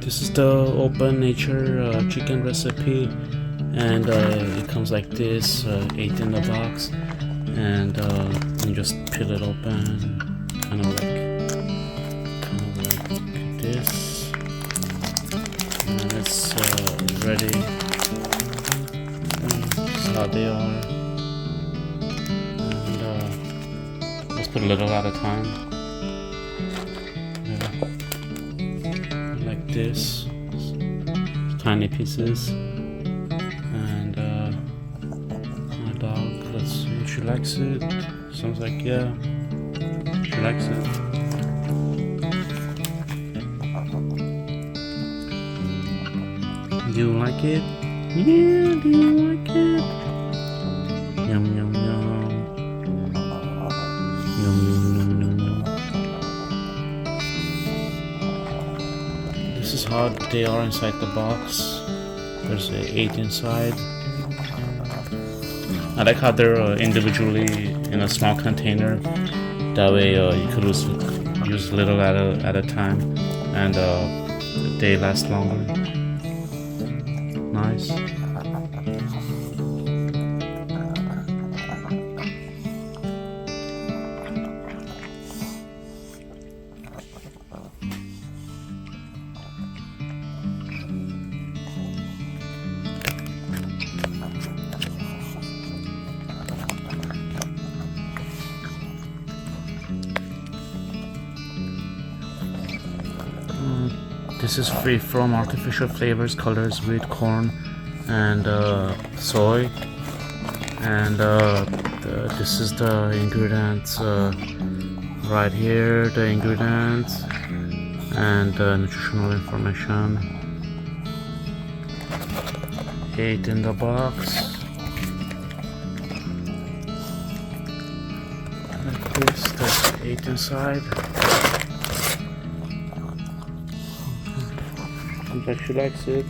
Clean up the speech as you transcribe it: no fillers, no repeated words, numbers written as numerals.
This is the open nature chicken recipe, and it comes like this, 8 in the box, and you just peel it open, kind of like this, and it's ready. This is how they are, and let's put a little at a time. Like this, tiny pieces, and my dog, let's see if she likes it. Sounds like yeah, she likes it. Do you like it? Yeah, do you like it? Yum yum yum. Yum yum yum yum yum. This is how they are inside the box. There's 8 inside. I like how they're individually in a small container. That way you could use little at a time, and they last longer. Nice. This is free from artificial flavors, colors, wheat, corn, and soy. And this is the ingredients right here. The ingredients and nutritional information. 8 in the box. Like this. There's 8 inside. Seems like she likes it.